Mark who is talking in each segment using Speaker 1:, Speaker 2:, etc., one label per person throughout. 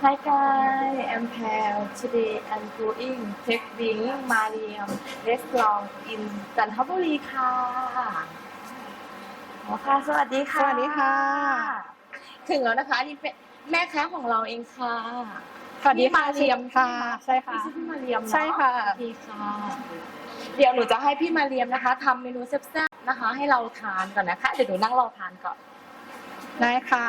Speaker 1: Hi guys, I'm Pal. Today I'm going taking Mariam restaurant in จันทบุรีค่ะอ๋อค่ะสวัสดีค่ะ
Speaker 2: สวัสดีค่ะ
Speaker 1: ถึงแล้วนะคะนี่เป็นแม่ค้าของเราเองค่ะ
Speaker 2: สวัสดีค่ะ
Speaker 1: พี่มาเรียม
Speaker 2: ค่ะใช่ค่ะ
Speaker 1: พี่ชื่อพี่มาเรียมเนาะ
Speaker 2: ใช่ค่ะ
Speaker 1: โอเคค่ะ เดี๋ยวหนูจะให้พี่มาเรียมนะคะทำเมนูแซ่บๆนะคะ ให้เราทานก่อนนะคะ เดี๋ยวหนูนั่งรอทานก่อน
Speaker 2: ได้ค่ะ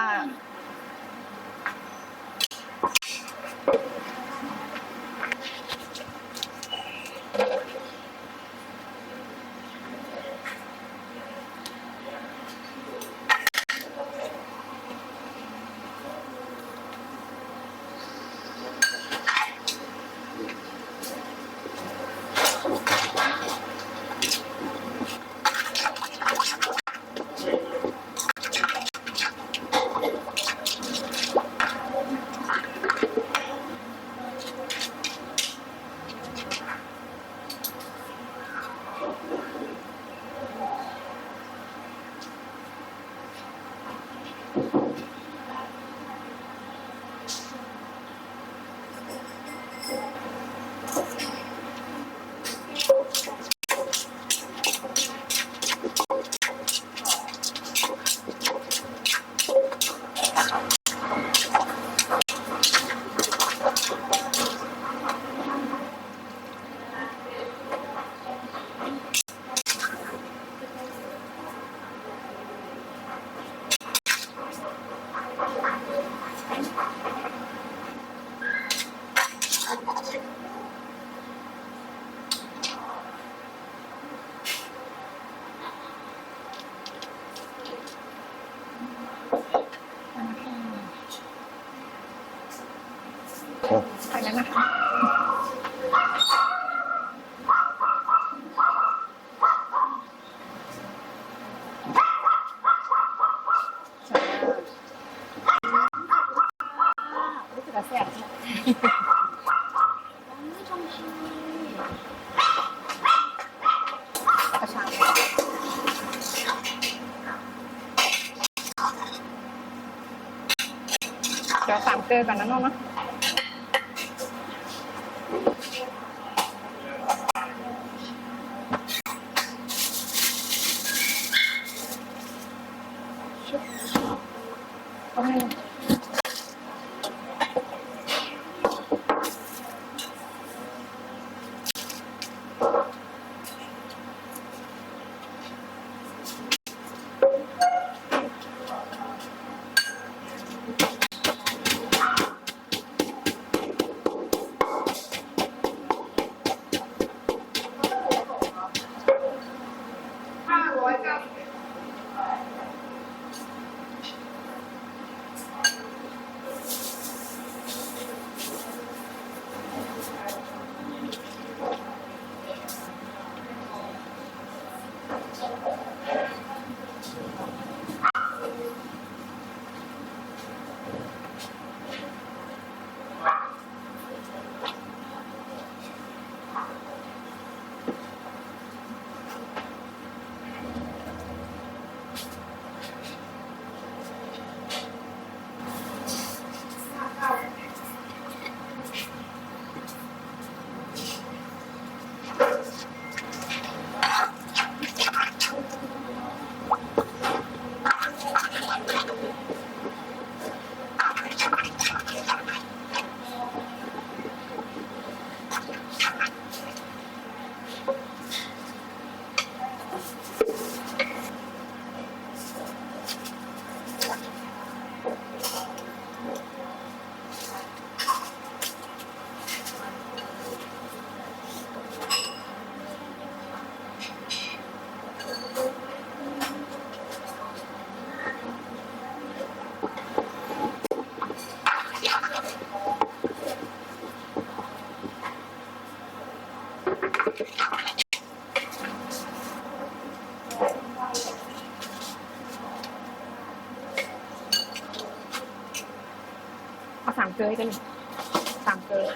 Speaker 2: ไปแล้วนะคะ
Speaker 1: รู้สึกว่าแซ่บเนี่ยชมชี
Speaker 2: กระชังเดี๋ยว3 เกลือก่อนนะน้องเนาะโอเคเอา3 เกลือกัน3 เกลือ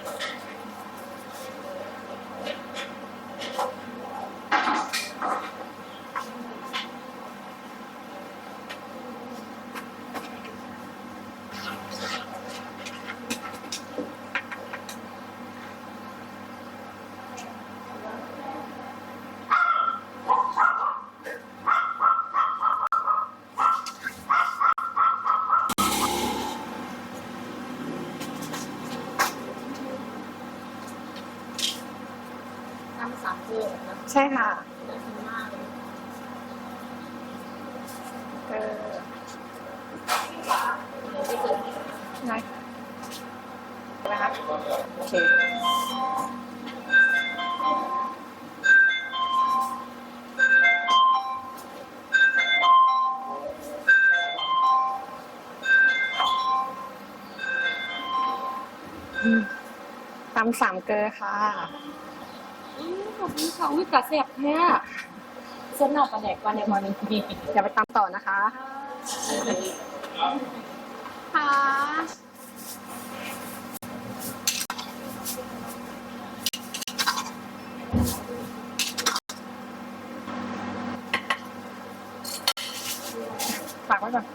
Speaker 2: ช่ค่ะได้นะคะโอเคตำสามเกลือค่ะ
Speaker 1: ขอบคุณค่ะอุ้ยกระแสบแท้เส้นหน้าปลาแดกก่อนเดี๋ยวมาเป็นดีปิด
Speaker 2: เดี๋ยวไปตามต่อนะคะ
Speaker 1: ค่ะ
Speaker 2: ฝากไว้ก่อน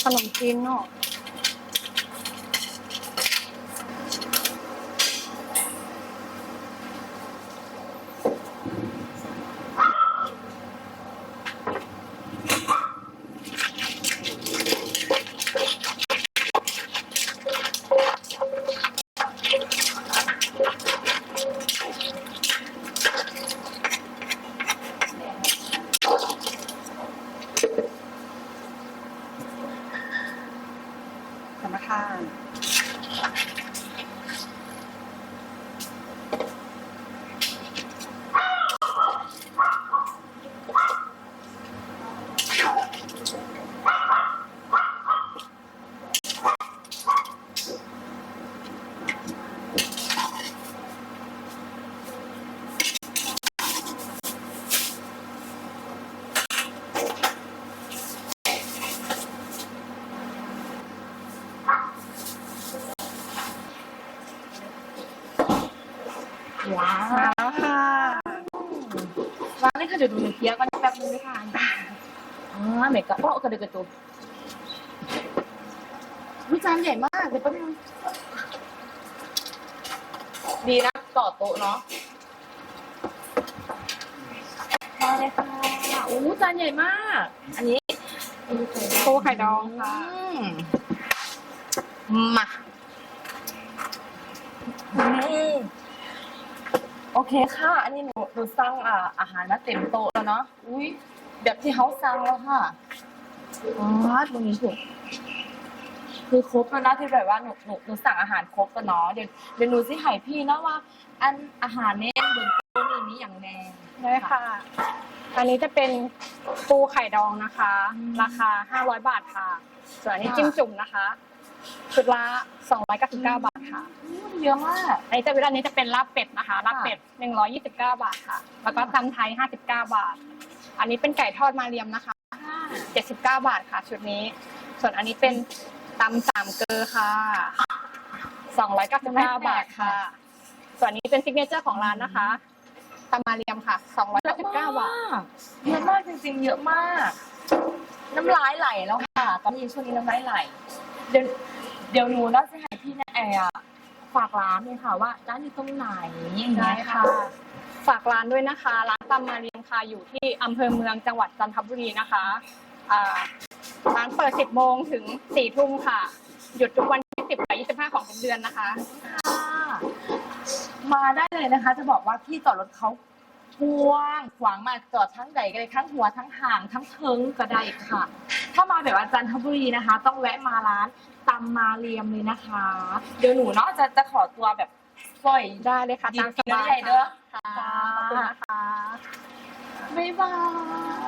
Speaker 2: ขนมจีนเนาะธรรมทาน
Speaker 1: ว้า
Speaker 2: มาแล้วค่ะ
Speaker 1: ร้านนี้ค่ะเดี๋ยวดูหนูเคี้ยวกันแป๊บนึงด้วยค่ะเหม็นกระเพาะกระเดือกกระตุกวิจานใหญ่มากเดี๋ยวแป๊บนึงดีนะต่อโต๊ะเนาะมาเลยค่ะอู้จานใหญ่มาก อันนี้
Speaker 2: ปูไข่ดองค่ะ
Speaker 1: มาโอเคค่ะ อันนี้หนูสั่งอาหารมาเต็มโต๊ะแล้วเนาะอุ้ยแบบที่เขาสั่งแล้วค่ะอ๋อตรงนี้ถูกคือครบแล้วนะที่แบบว่าหนูสั่งอาหารครบแล้วเนาะเดี๋ยวหนูสิให้พี่นะว่า อันอาหารเน้นบนโต๊ะนี่มีอย่างแน่
Speaker 2: ได้ค่ะ อันนี้จะเป็นปูไข่ดองนะคะ ราคา500 บาทค่ะ ส่วนอันนี้จิ้มจุ่มนะคะชุดละ299 บาทค่ะ
Speaker 1: เยอะมาก
Speaker 2: อันนี้จะเป็นลาบเป็ดนะคะลาบเป็ด129 บาทค่ะ แล้วก็ตำไทย59 บาท อันนี้เป็นไก่ทอดมาเรียมนะคะ
Speaker 1: ค่ะ
Speaker 2: 79 บาทค่ะชุดนี้ ส่วนอันนี้เป็นตำสามเกลอค่ะ299 บาทค่ะ ส่วนนี้เป็นซิกเนเจอร์ของร้านนะคะตำมาเรียมค่ะ299 บาท
Speaker 1: เยอะมากจริงๆเยอะมาก น้ำลายไหลแล้วค่ะ ตอนนี้ช่วงนี้น้ำลายไหล เดี๋ยวหนูน่าจะให้พี่นะฝากร้านเลยค่ะว่าร้านอยู่ตรงไหนอย่าง
Speaker 2: ได้
Speaker 1: เงี้ย
Speaker 2: ค่ะ
Speaker 1: ค่ะ
Speaker 2: ฝากร้านด้วยนะคะ ร้านตำมาเรียมค่ะอยู่ที่อำเภอเมืองจังหวัดจันทบุรีนะคะร้านเปิด 10 โมงถึง 4 ทุ่มค่ะ หยุดทุกวันที่ 10 กับ 25 ของทุกเดือนนะคะ
Speaker 1: มาได้เลยนะคะ จะบอกว่าที่จอดรถเขากว้างขวางมากจอดทั้งใดก็ได้ทั้งหัวทั้งห่างทั้งเทิงก็ได้ค่ะ ถ้ามาแบบว่าจันทบุรีนะคะ ต้องแวะมาร้านตำมาเรียมเลยนะคะ เดี๋ยวหนูเนาะจะขอตัวแบบสร้อย
Speaker 2: ได้เลยค่ะตามสบาย
Speaker 1: ดีๆเด้อ
Speaker 2: ค่ะขอบคุณนะคะ
Speaker 1: บ๊ายบาย